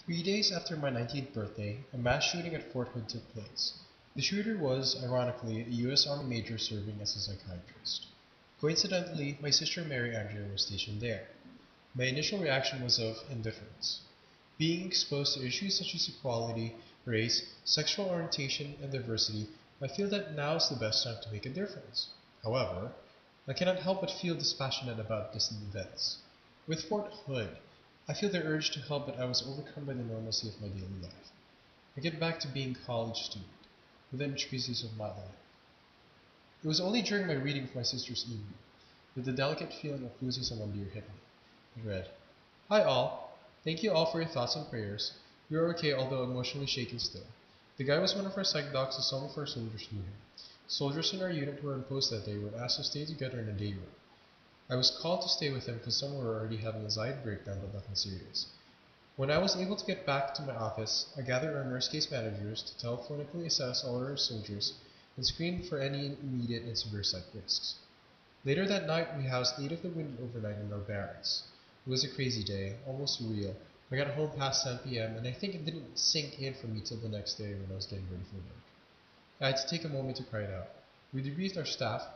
3 days after my 19th birthday, a mass shooting at Fort Hood took place. The shooter was, ironically, a U.S. Army major serving as a psychiatrist. Coincidentally, my sister Mary Andrea was stationed there. My initial reaction was of indifference. Being exposed to issues such as equality, race, sexual orientation, and diversity, I feel that now is the best time to make a difference. However, I cannot help but feel dispassionate about distant events. With Fort Hood, I feel the urge to help, but I was overcome by the normalcy of my daily life. I get back to being a college student, with the intricacies of my life. It was only during my reading of my sister's email that the delicate feeling of losing someone dear hit me. I read, "Hi all. Thank you all for your thoughts and prayers. We are okay, although emotionally shaken still. The guy was one of our psych docs, and some of our soldiers knew him. Soldiers in our unit who were on post that day were asked to stay together in a day room. I was called to stay with him because some were already having a anxiety breakdown, but nothing serious. When I was able to get back to my office, I gathered our nurse case managers to telephonically assess all our soldiers and screen for any immediate and severe psych risks. Later that night, we housed 8 of the wounded overnight in our barracks. It was a crazy day, almost surreal. I got home past 10 p.m., and I think it didn't sink in for me till the next day when I was getting ready for work. I had to take a moment to cry it out. We debriefed our staff,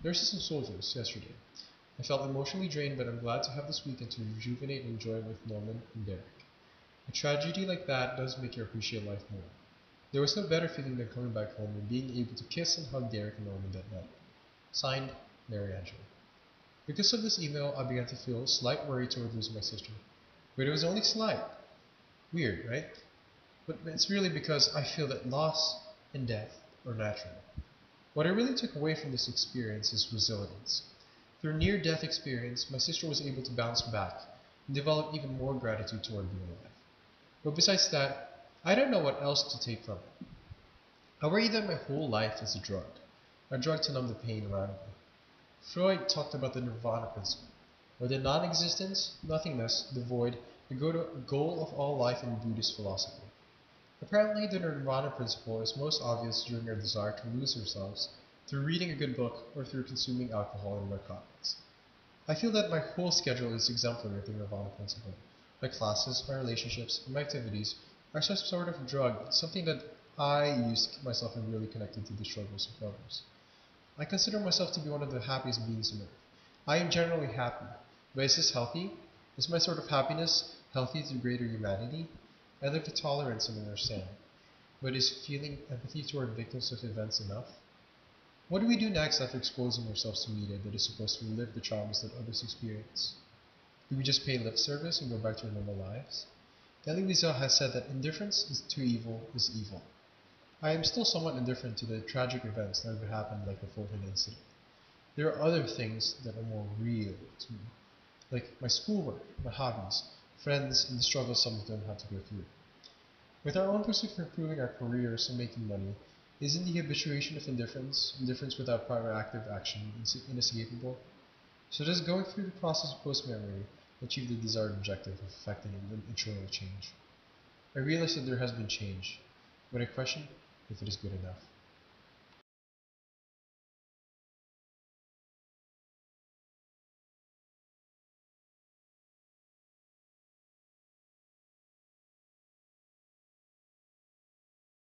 nurses and soldiers, yesterday. I felt emotionally drained, but I'm glad to have this weekend to rejuvenate and enjoy with Norman and Derek. A tragedy like that does make you appreciate life more. There was no better feeling than coming back home and being able to kiss and hug Derek and Norman that night. Signed, Mary Angela." Because of this email, I began to feel slight worry toward losing my sister. But it was only slight. Weird, right? But it's really because I feel that loss and death are natural. What I really took away from this experience is resilience. Through near-death experience, my sister was able to bounce back and develop even more gratitude toward being alive. But besides that, I don't know what else to take from it. I worry that my whole life is a drug to numb the pain around me. Freud talked about the nirvana principle, or the non-existence, nothingness, the void, the goal of all life in Buddhist philosophy. Apparently, the nirvana principle is most obvious during our desire to lose ourselves through reading a good book or through consuming alcohol and narcotics. I feel that my whole schedule is exemplary of the nirvana principle. My classes, my relationships, and my activities are some sort of drug, something that I use to keep myself really connected to the struggles of others. I consider myself to be one of the happiest beings on earth. I am generally happy, but is this healthy? Is my sort of happiness healthy to greater humanity? I live with tolerance and understanding, but is feeling empathy toward victims of events enough? What do we do next after exposing ourselves to media that is supposed to relive the traumas that others experience? Do we just pay lip service and go back to our normal lives? Elie Wiesel has said that indifference to evil is evil. I am still somewhat indifferent to the tragic events that have happened, like the Fort Hood incident. There are other things that are more real to me, like my schoolwork, my hobbies, friends, and the struggles some of them have to go through. With our own pursuit for improving our careers and making money, isn't the habituation of indifference without proactive action, inescapable? So does going through the process of post-memory achieve the desired objective of effecting an internal change? I realize that there has been change, but I question if it is good enough.